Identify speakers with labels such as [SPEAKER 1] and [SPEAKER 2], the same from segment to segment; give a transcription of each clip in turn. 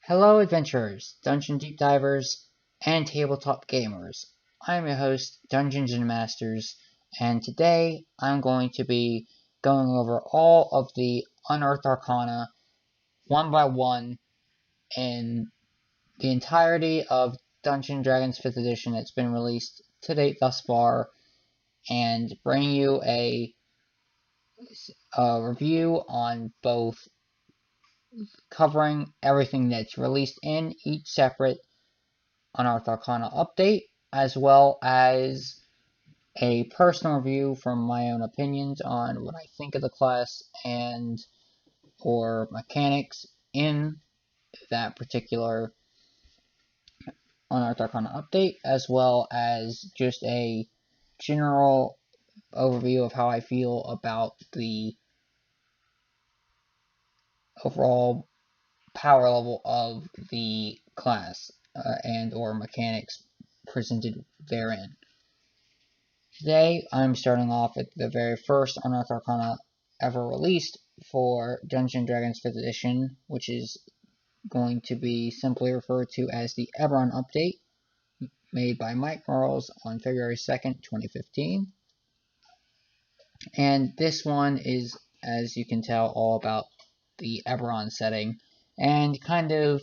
[SPEAKER 1] Hello adventurers, dungeon deep divers, and tabletop gamers. I'm your host, Dungeons and Masters, and today I'm going to be going over all of the Unearthed Arcana one by one in the entirety of Dungeons & Dragons 5th edition that's been released to date thus far, and bring you a review on both covering everything that's released in each separate Unearthed Arcana update, as well as a personal review from my own opinions on what I think of the class and or mechanics in that particular Unearthed Arcana update, as well as just a general overview of how I feel about the overall power level of the class and or mechanics presented therein. Today, I'm starting off with the very first Unearthed Arcana ever released for Dungeons & Dragons 5th edition, which is going to be simply referred to as the Eberron update, made by Mike Merles on February 2nd, 2015. And this one is, as you can tell, all about the Eberron setting, and kind of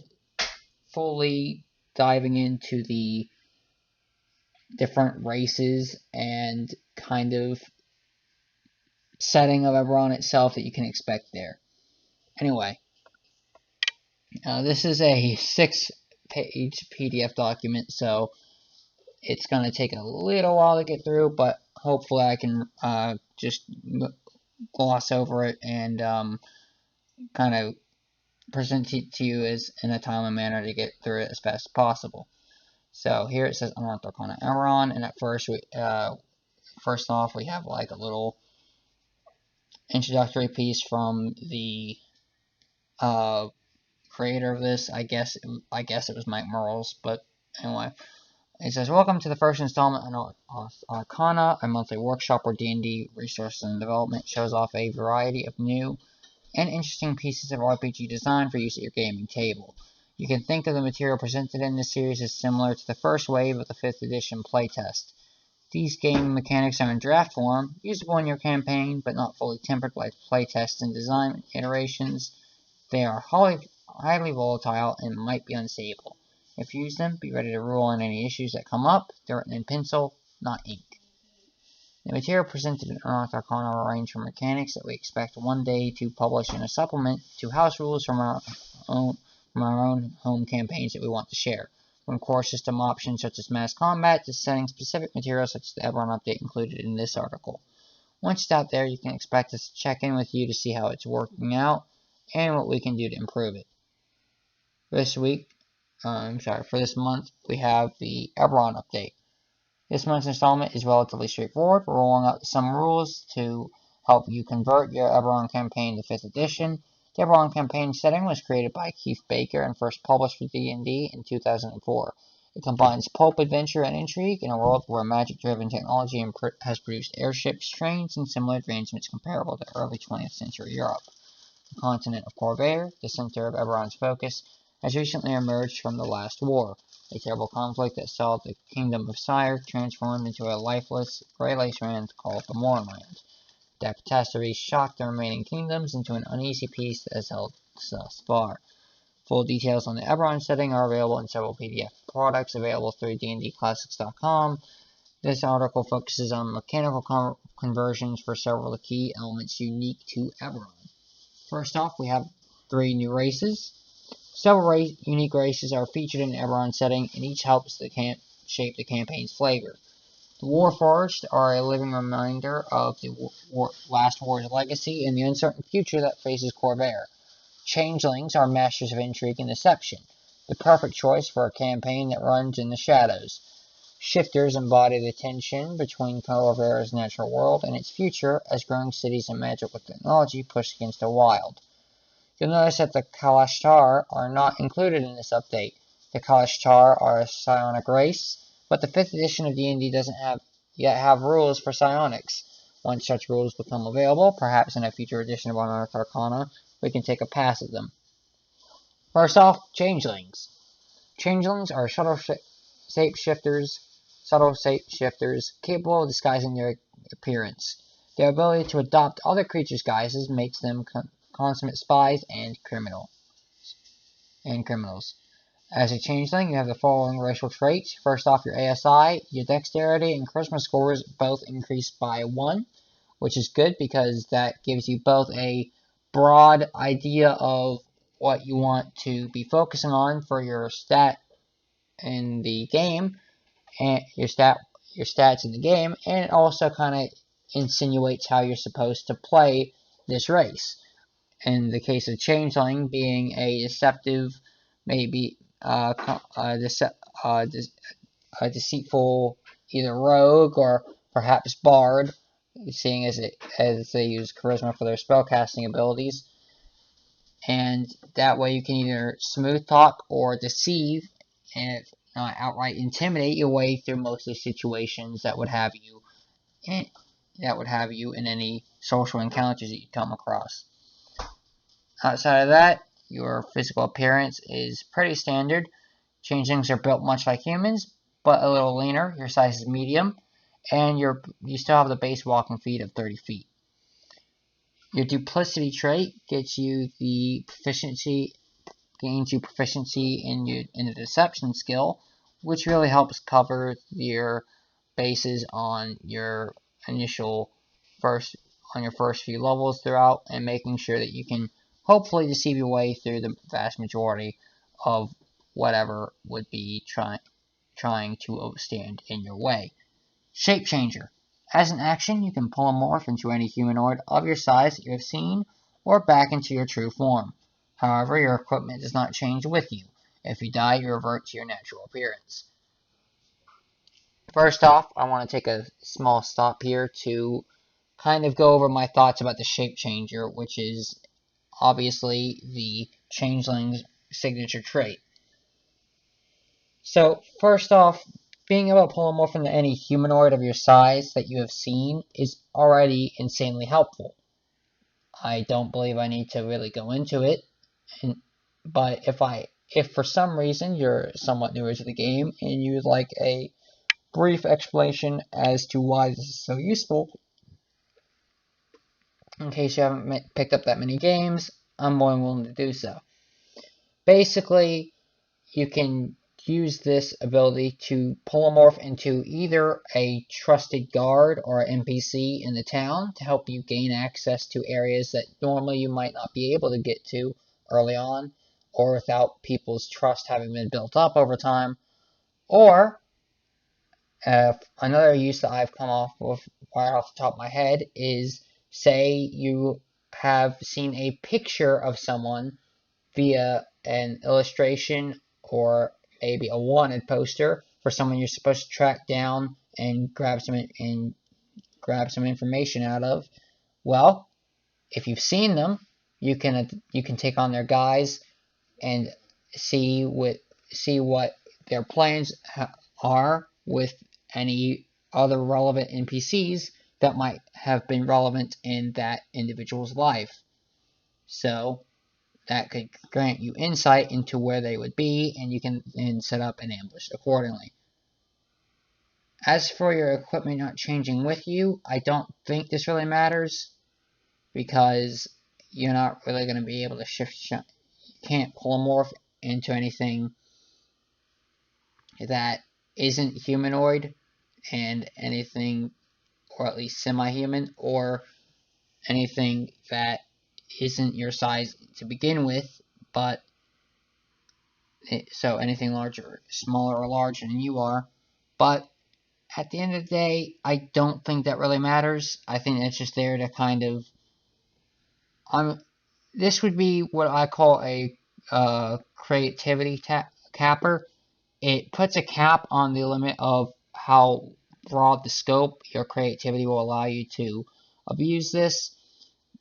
[SPEAKER 1] fully diving into the different races and kind of setting of Eberron itself that you can expect there. Anyway, this is a 6-page PDF document, so it's going to take a little while to get through, but hopefully I can just gloss over it and kind of present it to you as in a timely manner to get through it as fast as possible. So here it says Unearthed Arcana Eberron, and at first first off we have like a little introductory piece from the creator of this. I guess it was Mike Merles, but anyway, it says, "Welcome to the first installment of Arcana, a monthly workshop where D&D research and development shows off a variety of new and interesting pieces of RPG design for use at your gaming table. You can think of the material presented in this series as similar to the first wave of the 5th edition playtest. These game mechanics are in draft form, usable in your campaign, but not fully tempered by playtests and design iterations. They are highly volatile and might be unstable. If you use them, be ready to rule on any issues that come up. They're written in pencil, not ink. The material presented in Unearthed Arcana will range from mechanics that we expect one day to publish in a supplement to house rules from our own home campaigns that we want to share, from core system options such as mass combat to setting-specific materials such as the Eberron update included in this article. Once it's out there, you can expect us to check in with you to see how it's working out and what we can do to improve it. For this month, we have the Eberron update. This month's installment is relatively straightforward. We're rolling out some rules to help you convert your Eberron campaign to 5th edition. The Eberron campaign setting was created by Keith Baker and first published for D&D in 2004. It combines pulp adventure and intrigue in a world where magic-driven technology has produced airships, trains, and similar advancements comparable to early 20th century Europe. The continent of Corvair, the center of Eberron's focus, has recently emerged from the last war, a terrible conflict that saw the kingdom of Sire transformed into a lifeless, grey land called the Mournland. That catastrophe shocked the remaining kingdoms into an uneasy peace that has held thus far. Full details on the Eberron setting are available in several PDF products available through dndclassics.com. This article focuses on mechanical conversions for several of the key elements unique to Eberron. First off, we have 3 new races. Several unique races are featured in the Eberron setting, and each helps shape the campaign's flavor. The Warforged are a living reminder of the last war's legacy and the uncertain future that faces Corvair. Changelings are masters of intrigue and deception, the perfect choice for a campaign that runs in the shadows. Shifters embody the tension between Corvair's natural world and its future as growing cities and magical technology push against the wild. You'll notice that the Kalashtar are not included in this update. The Kalashtar are a psionic race, but the 5th edition of D&D doesn't yet have rules for psionics. Once such rules become available, perhaps in a future edition of Unearthed Arcana, we can take a pass at them. First off, changelings. Changelings are subtle shapeshifters capable of disguising their appearance. Their ability to adopt other creatures' guises makes them consummate spies and criminals. As a changeling, you have the following racial traits. First off, your ASI, your dexterity and charisma scores both increase by 1, which is good because that gives you both a broad idea of what you want to be focusing on for your stat in the game, and your stats in the game, and it also kind of insinuates how you're supposed to play this race. In the case of changeling being a deceptive, maybe deceitful, either rogue or perhaps bard, seeing as they use charisma for their spellcasting abilities, and that way you can either smooth talk or deceive, and if not outright intimidate your way through most of the situations that would have you in any social encounters that you come across. Outside of that, your physical appearance is pretty standard. Changelings are built much like humans, but a little leaner. Your size is medium, and you still have the base walking speed of 30 feet. Your duplicity trait gains you proficiency in the deception skill, which really helps cover your bases on your first few levels throughout, and making sure that you can hopefully deceive your way through the vast majority of whatever would be trying to stand in your way. Shape Changer. As an action, you can pull a morph into any humanoid of your size that you have seen, or back into your true form. However, your equipment does not change with you. If you die, you revert to your natural appearance. First off, I want to take a small stop here to kind of go over my thoughts about the Shape Changer, which is obviously the changeling's signature trait. So, first off, being able to pull a morph into any humanoid of your size that you have seen is already insanely helpful. I don't believe I need to really go into it, but if for some reason you're somewhat newer to the game and you would like a brief explanation as to why this is so useful, in case you haven't picked up that many games, I'm more than willing to do so. Basically, you can use this ability to polymorph into either a trusted guard or an NPC in the town to help you gain access to areas that normally you might not be able to get to early on, or without people's trust having been built up over time. Or another use that I've come off with right off the top of my head is, say you have seen a picture of someone via an illustration or maybe a wanted poster for someone you're supposed to track down and grab some information out of. Well, if you've seen them, you can take on their guise and see what their plans are with any other relevant NPCs that might have been relevant in that individual's life. So that could grant you insight into where they would be, and you can then set up an ambush accordingly. As for your equipment not changing with you, I don't think this really matters, because you're not really going to be able to you can't polymorph into anything that isn't humanoid, and anything, or at least semi-human, or anything that isn't your size to begin with, but so anything larger, smaller or larger than you are. But at the end of the day, I don't think that really matters. I think it's just there to kind of, this would be what I call a creativity capper. It puts a cap on the limit of how broad the scope your creativity will allow you to abuse this,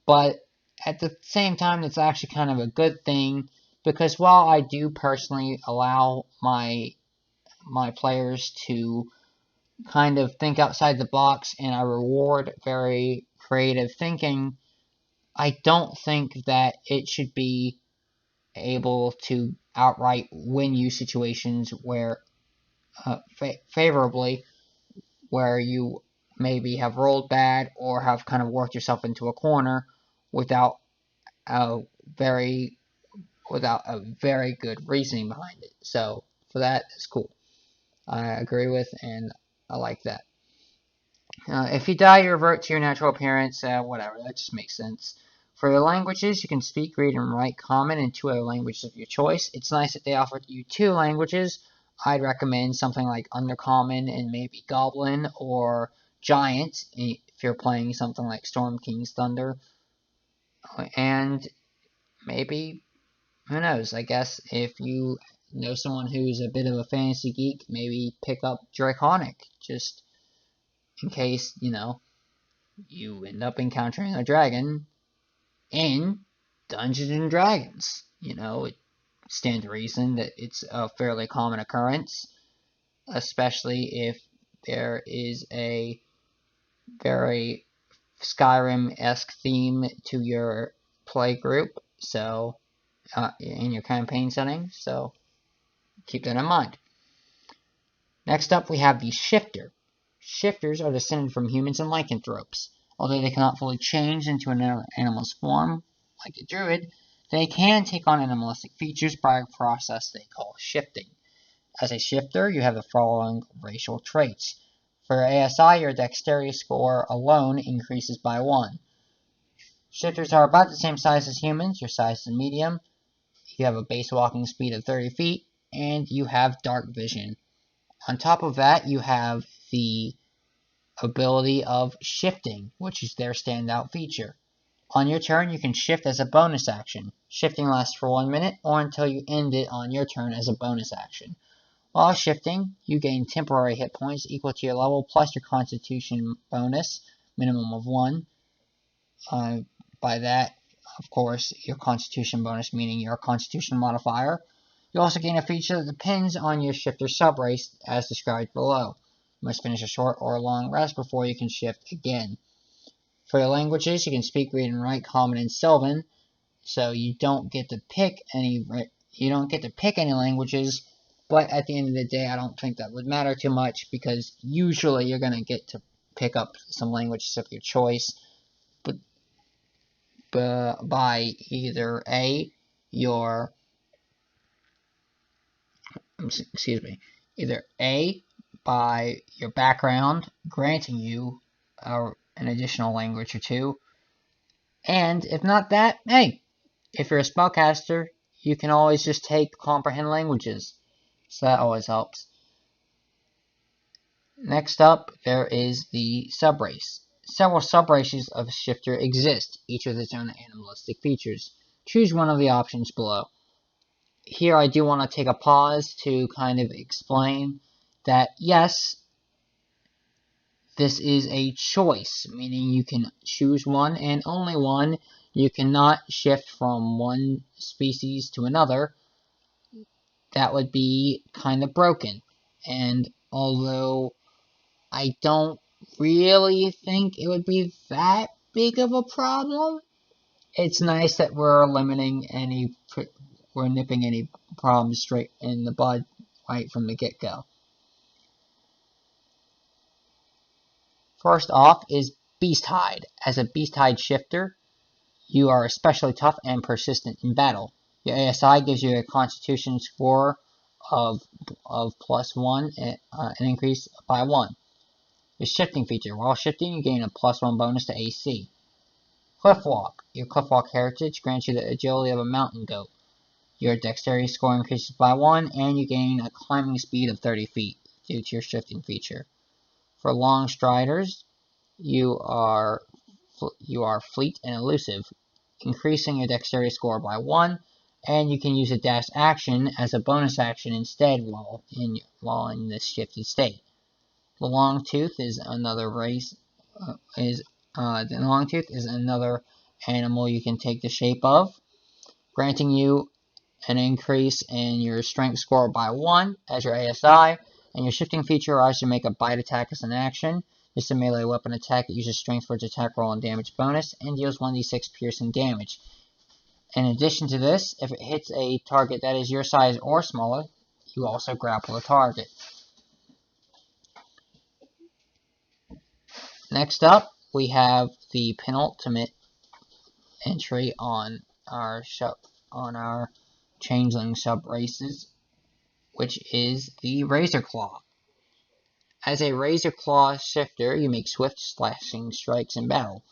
[SPEAKER 1] but at the same time, it's actually kind of a good thing, because while I do personally allow my players to kind of think outside the box and I reward very creative thinking, I don't think that it should be able to outright win you situations where favorably, where you maybe have rolled bad or have kind of worked yourself into a corner without a very good reasoning behind it. So for that, it's cool. I agree with, and I like that. If you die, you revert to your natural appearance. Whatever, that just makes sense. For the languages, you can speak, read, and write Common and 2 other languages of your choice. It's nice that they offer you 2 languages. I'd recommend something like Undercommon and maybe Goblin or Giant if you're playing something like Storm King's Thunder. And maybe, who knows, I guess if you know someone who's a bit of a fantasy geek, maybe pick up Draconic, just in case, you end up encountering a dragon in Dungeons and Dragons. It stands to reason that it's a fairly common occurrence, especially if there is a very Skyrim-esque theme to your play group, so in your campaign setting, so keep that in mind. Next up, we have the Shifter. Shifters are descended from humans and lycanthropes. Although they cannot fully change into an animal's form, like a druid, they can take on animalistic features by a process they call shifting. As a shifter, you have the following racial traits. For your ASI, your dexterity score alone increases by 1. Shifters are about the same size as humans. Your size is medium. You have a base walking speed of 30 feet, and you have dark vision. On top of that, you have the ability of shifting, which is their standout feature. On your turn, you can shift as a bonus action. Shifting lasts for 1 minute or until you end it on your turn as a bonus action. While shifting, you gain temporary hit points equal to your level plus your constitution bonus, minimum of 1. By that, of course, your constitution bonus meaning your constitution modifier. You also gain a feature that depends on your shifter subrace as described below. You must finish a short or long rest before you can shift again. For the languages, you can speak, read, and write Common and Sylvan, so you don't get to pick any languages, but at the end of the day, I don't think that would matter too much because usually you're going to get to pick up some languages of your choice, but by either by your background granting you an additional language or 2, and if not that, hey, if you're a spellcaster, you can always just take comprehend languages, so that always helps. Next up, there is the subrace. Several subraces of Shifter exist, each with its own animalistic features. Choose one of the options below. Here I do want to take a pause to kind of explain that yes, this is a choice, meaning you can choose one and only one. You cannot shift from one species to another. That would be kind of broken. And although I don't really think it would be that big of a problem, it's nice that we're nipping any problems straight in the bud right from the get-go. First off is Beasthide. As a Beasthide shifter, you are especially tough and persistent in battle. Your ASI gives you a constitution score of +1, an increase by 1. Your shifting feature. While shifting, you gain a +1 bonus to AC. Cliffwalk. Your Cliffwalk heritage grants you the agility of a mountain goat. Your dexterity score increases by 1, and you gain a climbing speed of 30 feet due to your shifting feature. For long striders, you are fleet and elusive, increasing your dexterity score by 1, and you can use a dash action as a bonus action instead while in this shifted state. The Longtooth is another animal you can take the shape of, granting you an increase in your strength score by 1 as your ASI, and your shifting feature allows you to make a bite attack as an action. This is a melee weapon attack that uses strength for its attack roll and damage bonus, and deals 1d6 piercing damage. In addition to this, if it hits a target that is your size or smaller, you also grapple the target. Next up, we have the penultimate entry on our changeling sub races, which is the Razor Claw. As a Razor Claw shifter, you make swift slashing strikes in battle.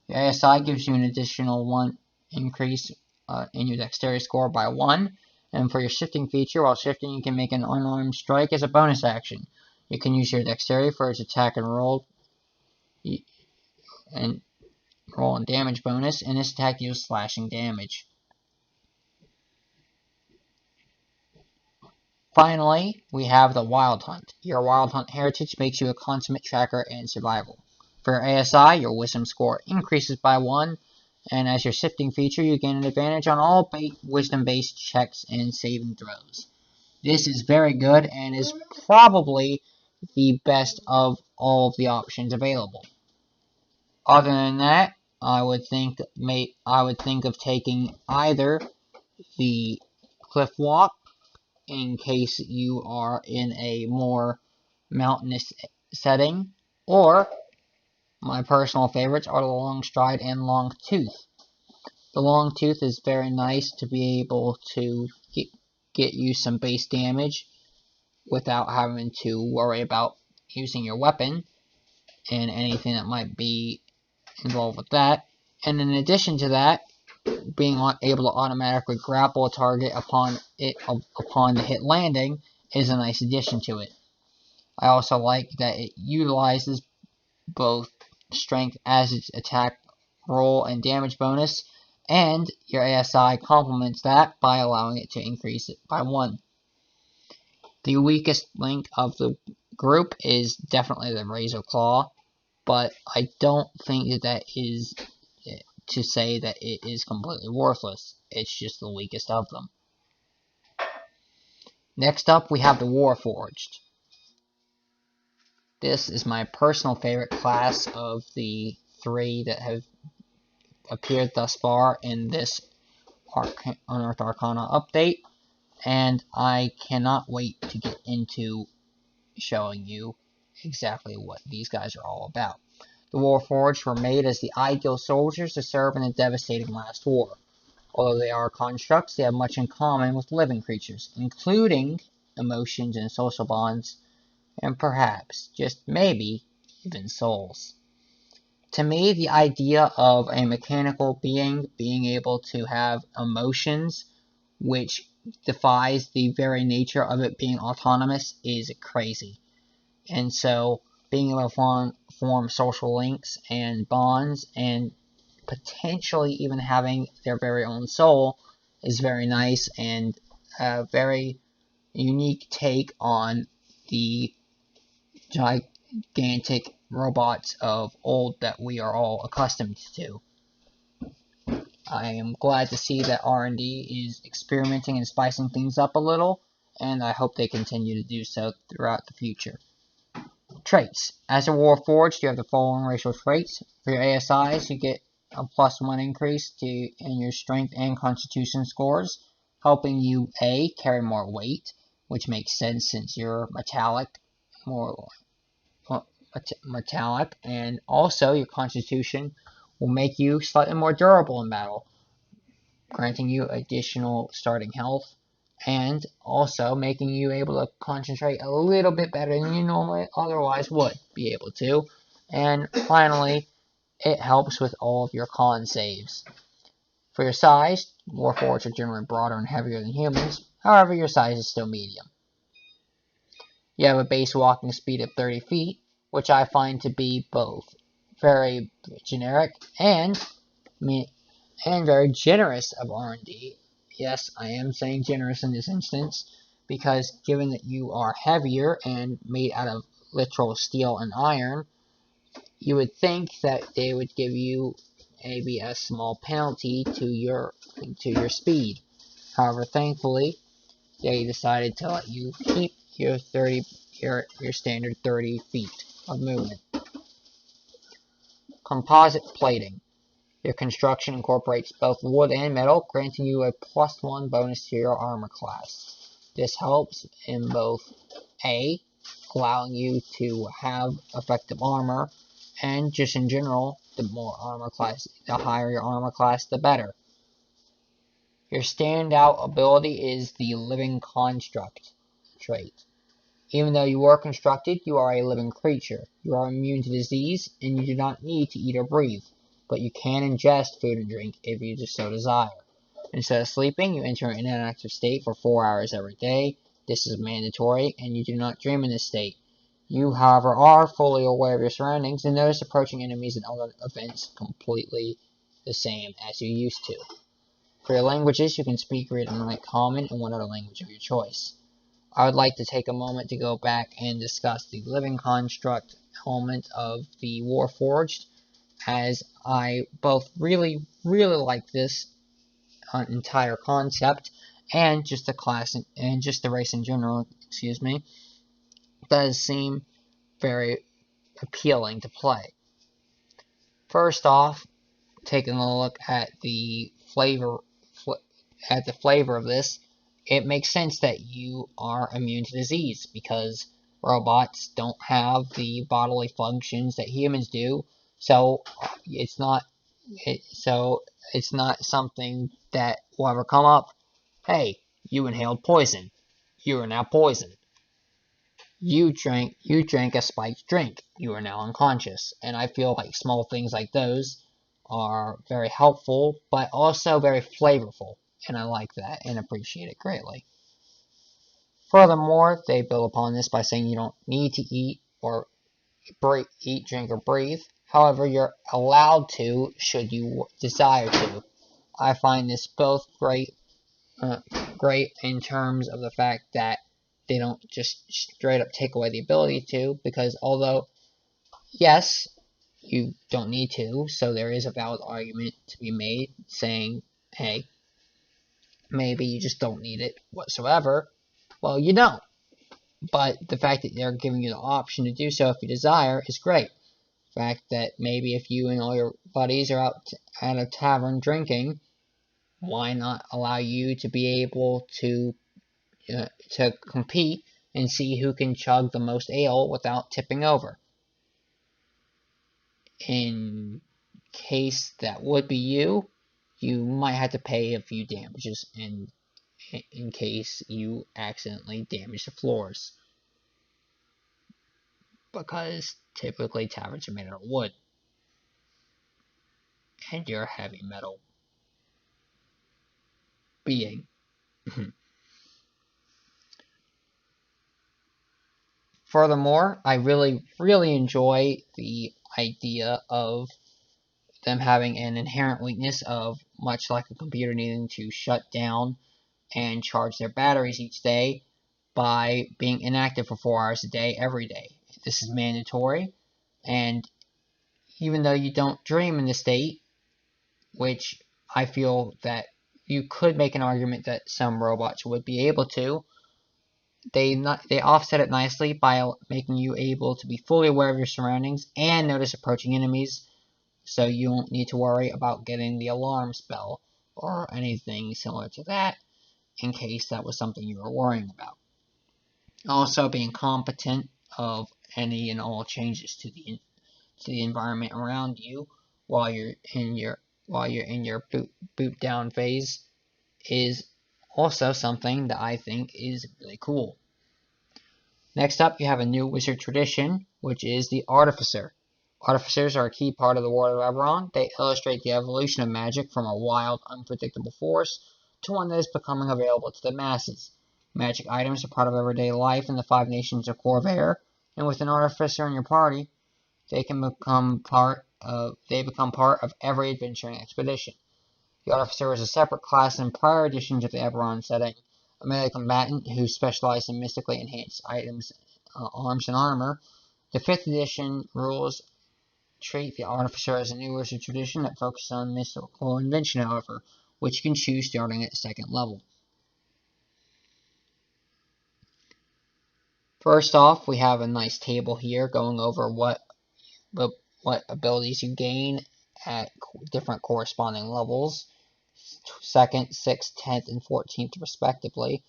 [SPEAKER 1] Your ASI gives you an additional 1 increase in your dexterity score by 1, and for your shifting feature, while shifting you can make an unarmed strike as a bonus action. You can use your dexterity for its attack and roll and damage bonus, and this attack deals slashing damage. Finally, we have the Wild Hunt. Your Wild Hunt heritage makes you a consummate tracker and survival. For your ASI, your Wisdom score increases by 1, and as your shifting feature, you gain an advantage on all Wisdom-based checks and saving throws. This is very good and is probably the best of all of the options available. Other than that, I would think of taking either the Cliff Walk in case you are in a more mountainous setting, or my personal favorites are the Long Stride and Long Tooth. The Long Tooth is very nice to be able to get you some base damage without having to worry about using your weapon and anything that might be involved with that. And in addition to that, being able to automatically grapple a target upon the hit landing is a nice addition to it. I also like that it utilizes both strength as its attack, roll, and damage bonus, and your ASI complements that by allowing it to increase it by 1. The weakest link of the group is definitely the Razor Claw, but I don't think that is to say that it is completely worthless. It's just the weakest of them. Next up, we have the Warforged. This is my personal favorite class of the 3 that have appeared thus far in this Unearthed Arcana update, and I cannot wait to get into showing you exactly what these guys are all about. The Warforged were made as the ideal soldiers to serve in a devastating last war. Although they are constructs, they have much in common with living creatures, including emotions and social bonds, and perhaps, just maybe, even souls. To me, the idea of a mechanical being able to have emotions, which defies the very nature of it being autonomous, is crazy. And so, being able to form social links and bonds, and potentially even having their very own soul, is very nice and a very unique take on the gigantic robots of old that we are all accustomed to. I am glad to see that R&D is experimenting and spicing things up a little, and I hope they continue to do so throughout the future. Traits. As a Warforged, you have the following racial traits. For your ASIs, you get a +1 increase in your strength and constitution scores, helping you A, carry more weight, which makes sense since you're metallic, and also your constitution will make you slightly more durable in battle, granting you additional starting health, and also making you able to concentrate a little bit better than you normally otherwise would be able to. And finally, it helps with all of your con saves. For your size, Warforged are generally broader and heavier than humans, however your size is still medium. You have a base walking speed of 30 feet, which I find to be both very generic and very generous of R&D. Yes, I am saying generous in this instance, because given that you are heavier and made out of literal steel and iron, you would think that they would give you maybe a small penalty to your speed. However, thankfully, they decided to let you keep your standard 30 feet of movement. Composite plating. Your construction incorporates both wood and metal, granting you a +1 bonus to your armor class. This helps in both A, allowing you to have effective armor, and just in general, the higher your armor class, the better. Your standout ability is the Living Construct trait. Even though you are constructed, you are a living creature. You are immune to disease, and you do not need to eat or breathe, but you can ingest food and drink if you just so desire. Instead of sleeping, you enter an inactive state for 4 hours every day. This is mandatory, and you do not dream in this state. You, however, are fully aware of your surroundings and notice approaching enemies and other events completely the same as you used to. For your languages, you can speak, read, and write Common and whatever language of your choice. I would like to take a moment to go back and discuss the living construct element of the Warforged, as I both really like this entire concept and just the class and just the race in general, does seem very appealing to play. First off, taking a look at the flavor of this, it makes sense that you are immune to disease because robots don't have the bodily functions that humans do. So it's not something that will ever come up. Hey, you inhaled poison. You are now poisoned. You drank a spiked drink. You are now unconscious. And I feel like small things like those are very helpful, but also very flavorful. And I like that and appreciate it greatly. Furthermore, they build upon this by saying you don't need to eat, drink, or breathe. However, you're allowed to should you desire to. I find this both great in terms of the fact that they don't just straight up take away the ability to, because although, yes, you don't need to, so there is a valid argument to be made saying, hey, maybe you just don't need it whatsoever. Well, you don't. But the fact that they're giving you the option to do so if you desire is great. The fact that maybe if you and all your buddies are out at a tavern drinking, why not allow you to be able to compete and see who can chug the most ale without tipping over. In case that would be you, you might have to pay a few damages in case you accidentally damage the floors. Because typically taverns are made out of wood. And you're a heavy metal being. Furthermore, I really enjoy the idea of them having an inherent weakness of, much like a computer needing to shut down and charge their batteries each day, by being inactive for 4 hours a day every day. This is mandatory, and even though you don't dream in this state, which I feel that you could make an argument that some robots would be able to, they offset it nicely by making you able to be fully aware of your surroundings and notice approaching enemies, so you won't need to worry about getting the alarm spell or anything similar to that, in case that was something you were worrying about. Also, being competent of any and all changes to the environment around you while you're in your boot down phase is also something that I think is really cool. Next up, you have a new wizard tradition, which is the Artificer. Artificers are a key part of the world of Eberron. They illustrate the evolution of magic from a wild, unpredictable force to one that is becoming available to the masses. Magic items are part of everyday life in the 5 nations of Corvair, and with an Artificer in your party, they become part of every adventuring expedition. The Artificer is a separate class in prior editions of the Eberron setting, a melee combatant who specialized in mystically enhanced items, arms, and armor. The 5th edition rules treat the Artificer as a new wizard tradition that focuses on mystical invention, however, which you can choose starting at 2nd level. First off, we have a nice table here going over what abilities you gain at different corresponding levels, 2nd, 6th, 10th, and 14th respectively.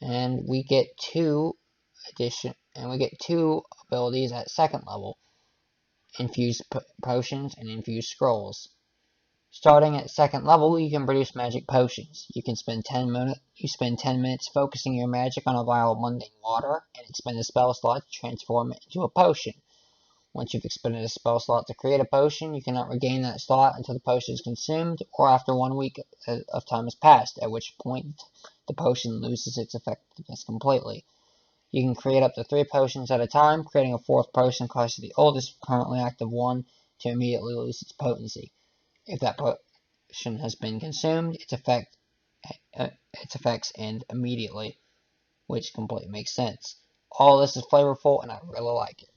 [SPEAKER 1] And we get two abilities at 2nd level: infused potions and infused scrolls. Starting at 2nd level, you can produce magic potions. You spend 10 minutes focusing your magic on a vial of mundane water, and expend a spell slot to transform it into a potion. Once you've expended a spell slot to create a potion, you cannot regain that slot until the potion is consumed, or after 1 week of time has passed, at which point the potion loses its effectiveness completely. You can create up to 3 potions at a time. Creating a 4th potion causes the oldest currently active one to immediately lose its potency. If that potion has been consumed, its effects end immediately, which completely makes sense. All this is flavorful, and I really like it.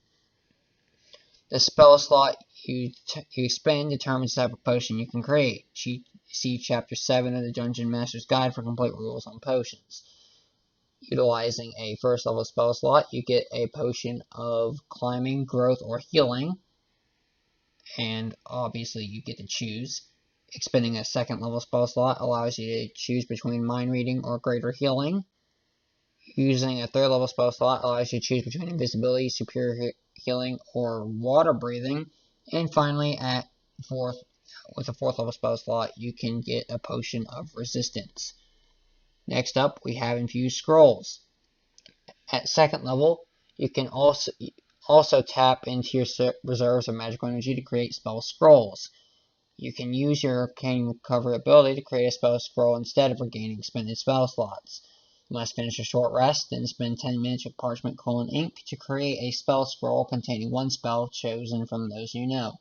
[SPEAKER 1] The spell slot you expend determines the type of potion you can create. See Chapter 7 of the Dungeon Master's Guide for complete rules on potions. Utilizing a 1st level spell slot, you get a potion of climbing, growth, or healing, and obviously you get to choose. Expending a 2nd level spell slot allows you to choose between mind reading or greater healing. Using a 3rd level spell slot allows you to choose between invisibility, superior healing, or water breathing. And finally, with a 4th level spell slot, you can get a potion of resistance. Next up, we have infused scrolls. At 2nd level, you can also tap into your reserves of magical energy to create spell scrolls. You can use your Arcane Recovery ability to create a spell scroll instead of regaining expended spell slots. You must finish a short rest, then spend 10 minutes with parchment, coal, and ink to create a spell scroll containing 1 spell chosen from those you know.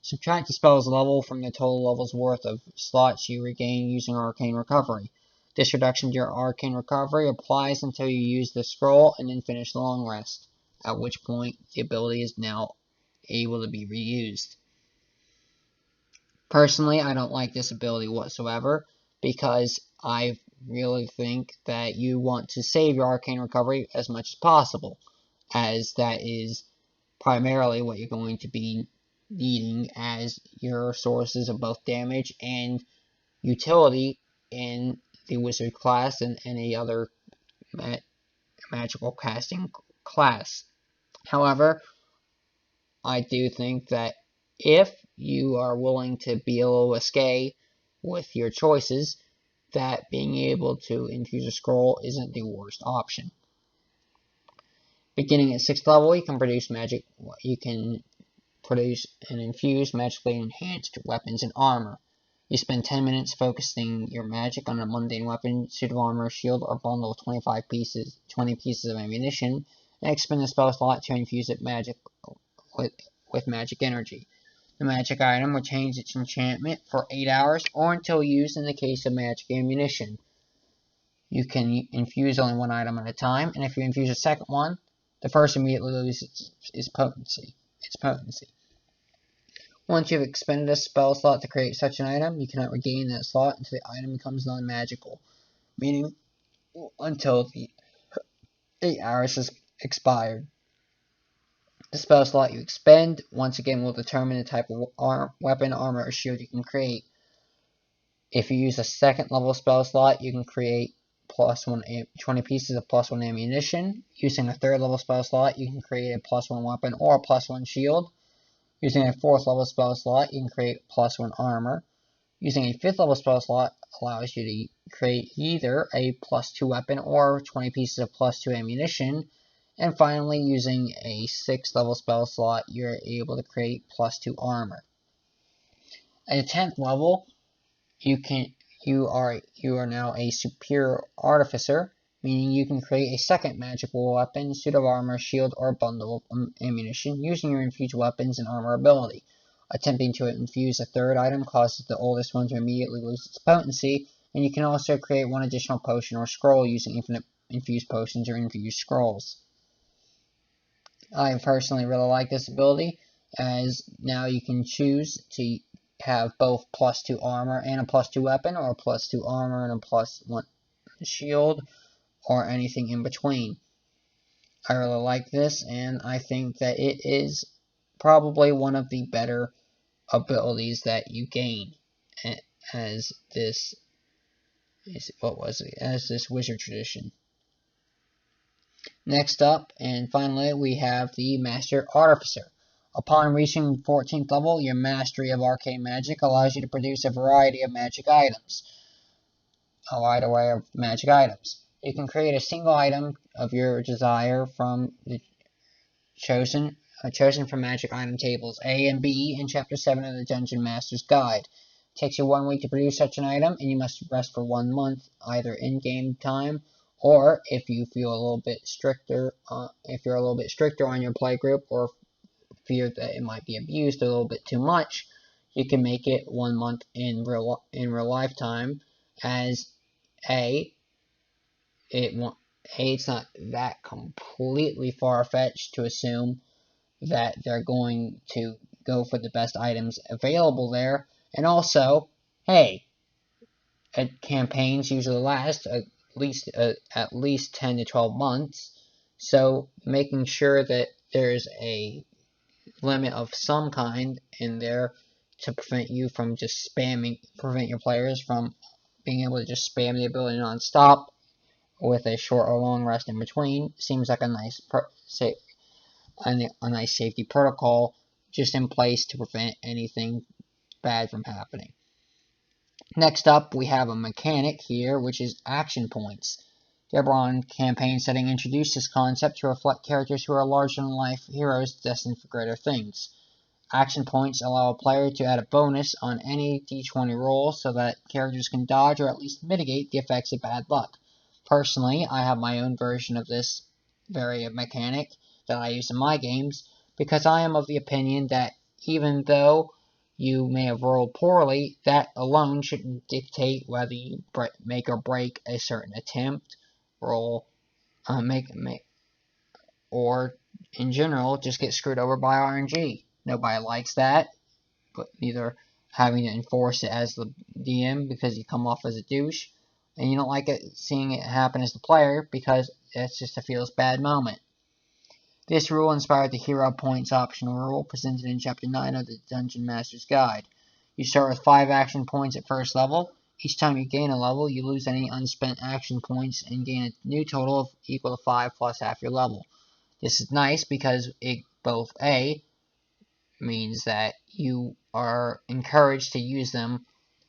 [SPEAKER 1] Subtract the spell's level from the total level's worth of slots you regain using Arcane Recovery. This reduction to your Arcane Recovery applies until you use the scroll and then finish the long rest, at which point the ability is now able to be reused. Personally, I don't like this ability whatsoever, because I really think that you want to save your Arcane Recovery as much as possible, as that is primarily what you're going to be needing as your sources of both damage and utility in the Wizard class and any other magical casting class. However, I do think that if you are willing to be a little risque with your choices, that being able to infuse a scroll isn't the worst option. Beginning at 6th level, you can produce and infuse magically enhanced weapons and armor. You spend 10 minutes focusing your magic on a mundane weapon, suit of armor, shield, or bundle of 20 pieces of ammunition, and expend a spell slot to infuse it with magic energy. The magic item retains its enchantment for 8 hours or until used in the case of magic ammunition. You can infuse only 1 item at a time, and if you infuse a second one, the first immediately loses its potency. Once you have expended a spell slot to create such an item, you cannot regain that slot until the item becomes non-magical, meaning until the 8 hours has expired. The spell slot you expend, once again, will determine the type of weapon, armor, or shield you can create. If you use a 2nd level spell slot, you can create 20 pieces of +1 ammunition. Using a 3rd level spell slot, you can create a +1 weapon or a +1 shield. Using a 4th level spell slot, you can create +1 armor. Using a 5th level spell slot allows you to create either a +2 weapon or 20 pieces of +2 ammunition. And finally, using a 6th level spell slot, you're able to create +2 armor. At the 10th level, you are now a superior artificer, meaning you can create a second magical weapon, suit of armor, shield, or bundle of ammunition using your infused weapons and armor ability. Attempting to infuse a 3rd item causes the oldest one to immediately lose its potency, and you can also create 1 additional potion or scroll using infinite infused potions or infused scrolls. I personally really like this ability, as now you can choose to have both +2 armor and a +2 weapon, or a +2 armor and a +1 shield, or anything in between. I really like this, and I think that it is probably one of the better abilities that you gain as this as this wizard tradition. Next up, and finally, we have the Master Artificer. Upon reaching 14th level, your mastery of arcane magic allows you to produce a variety of magic items. A wide array of magic items. You can create a single item of your desire from the chosen from magic item tables A and B in Chapter 7 of the Dungeon Master's Guide. It takes you 1 week to produce such an item, and you must rest for 1 month, either in game time, or if you feel a little bit stricter, if you're a little bit stricter on your play group, or fear that it might be abused a little bit too much, you can make it 1 month in real lifetime. As it's not that completely far-fetched to assume that they're going to go for the best items available there. And also, hey, campaigns usually last at least 10 to 12 months, so making sure that there's a limit of some kind in there to prevent you from just prevent your players from being able to just spam the ability non-stop with a short or long rest in between, seems like a nice safety protocol just in place to prevent anything bad from happening. Next up, we have a mechanic here, which is action points. The Eberron campaign setting introduced this concept to reflect characters who are larger-than-life heroes destined for greater things. Action points allow a player to add a bonus on any d20 roll so that characters can dodge or at least mitigate the effects of bad luck. Personally, I have my own version of this very mechanic that I use in my games, because I am of the opinion that even though you may have rolled poorly, that alone shouldn't dictate whether you make or break a certain attempt, roll, or in general just get screwed over by RNG. Nobody likes that, but neither having to enforce it as the DM because you come off as a douche, and you don't like it seeing it happen as the player because it's just a feels bad moment. This rule inspired the Hero Points optional rule presented in Chapter 9 of the Dungeon Master's Guide. You start with 5 action points at first level. Each time you gain a level, you lose any unspent action points and gain a new total of equal to 5 plus half your level. This is nice because it both A, means that you are encouraged to use them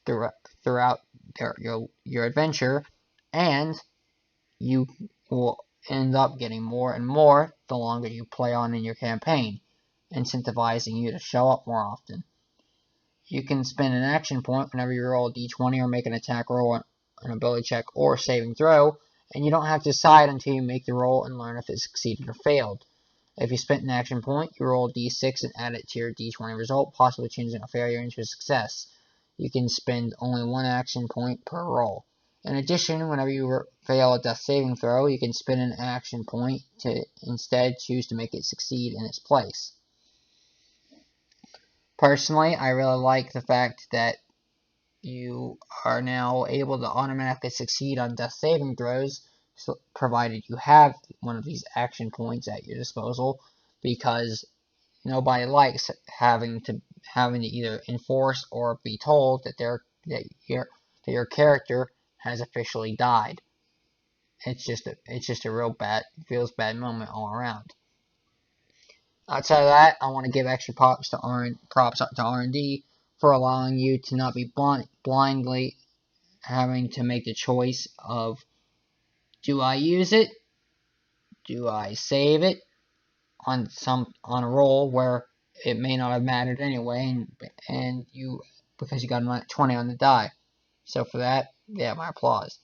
[SPEAKER 1] throughout your adventure, and you will end up getting more and more the longer you play on in your campaign, incentivizing you to show up more often. You can spend an action point whenever you roll a d20 or make an attack roll, an ability check, or saving throw, and you don't have to decide until you make the roll and learn if it succeeded or failed. If you spent an action point, you roll a d6 and add it to your d20 result, possibly changing a failure into a success. You can spend only 1 action point per roll. In addition, whenever you fail a death saving throw, you can spend an action point to instead choose to make it succeed in its place. Personally, I really like the fact that you are now able to automatically succeed on death saving throws, provided you have one of these action points at your disposal, because nobody likes having to either enforce or be told that your character has officially died. It's just a real feels bad moment all around. Outside of that, I want to give extra props to R&D for allowing you to not be blindly having to make the choice of, do I use it? Do I save it on a roll where it may not have mattered anyway, and because you got a 20 on the die. So for that, yeah, my applause.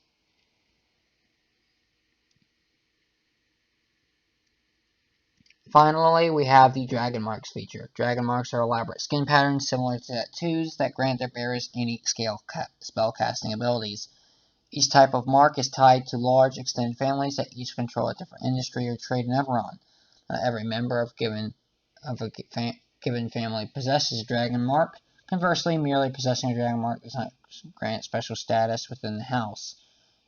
[SPEAKER 1] Finally, we have the Dragon Marks feature. Dragon Marks are elaborate skin patterns similar to tattoos that grant their bearers unique spell-casting abilities. Each type of mark is tied to large extended families that each control a different industry or trade in Eberron. Every member of a given family possesses a dragon mark. Conversely, merely possessing a dragon mark does not grant special status within the house.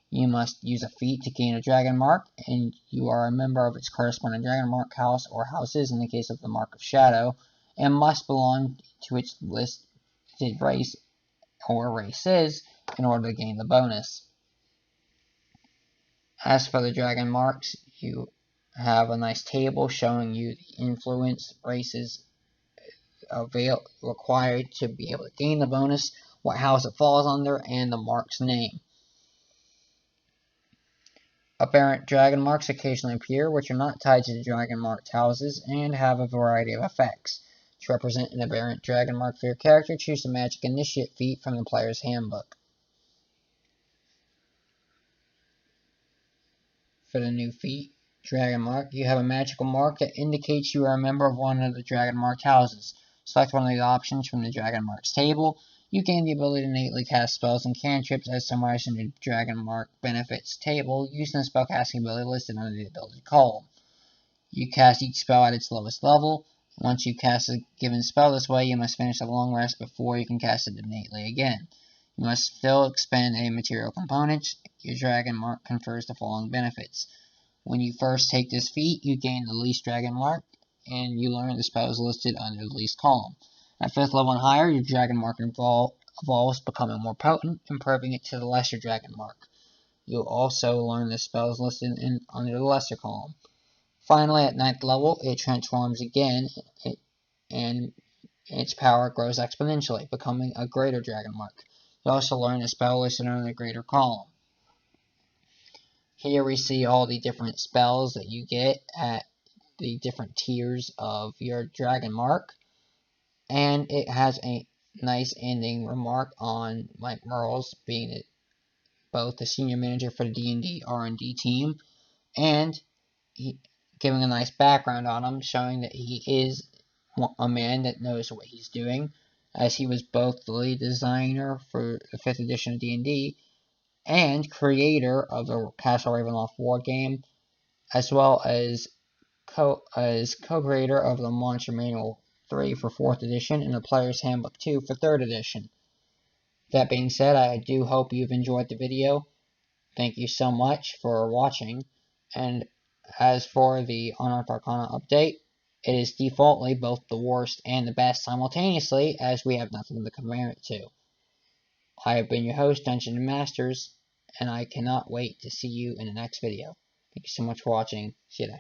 [SPEAKER 1] You must use a feat to gain a dragon mark, and you are a member of its corresponding dragon mark house or houses in the case of the Mark of Shadow, and must belong to its listed race or races in order to gain the bonus. As for the dragon marks, you have a nice table showing you the influence races required to be able to gain the bonus, what house it falls under, and the mark's name. Aberrant dragon marks occasionally appear, which are not tied to the dragon marked houses and have a variety of effects. To represent an aberrant dragon mark for your character, choose the Magic Initiate feat from the player's handbook. For the new feat, Dragon Mark, you have a magical mark that indicates you are a member of one of the Dragon Marked houses. Select one of the options from the Dragon Marks table. You gain the ability to innately cast spells and cantrips as summarized in the Dragon Mark Benefits table using the spellcasting ability listed under the ability column. You cast each spell at its lowest level. Once you cast a given spell this way, you must finish a long rest before you can cast it innately again. You must still expend any material components. Your Dragon Mark confers the following benefits. When you first take this feat, you gain the least Dragon Mark, and you learn the spells listed under the least column. At 5th level and higher, your Dragon Mark evolves, becoming more potent, improving it to the lesser Dragon Mark. You'll also learn the spells listed under the lesser column. Finally, at 9th level, it transforms again, and its power grows exponentially, becoming a greater Dragon Mark. You also learn the spell listed under the greater column. Here we see all the different spells that you get at the different tiers of your Dragon Mark, and it has a nice ending remark on Mike Merles being both the senior manager for the D&D R&D team, and giving a nice background on him, showing that he is a man that knows what he's doing, as he was both the lead designer for the 5th edition of D&D and creator of the Castle Ravenloft war game, as well as co-creator of the Monster Manual 3 for 4th edition and the Player's Handbook 2 for 3rd edition. That being said, I do hope you've enjoyed the video. Thank you so much for watching, and as for the Unearthed Arcana update, it is defaultly both the worst and the best simultaneously, as we have nothing to compare it to. I have been your host, Dungeon & Masters, and I cannot wait to see you in the next video. Thank you so much for watching. See you next time.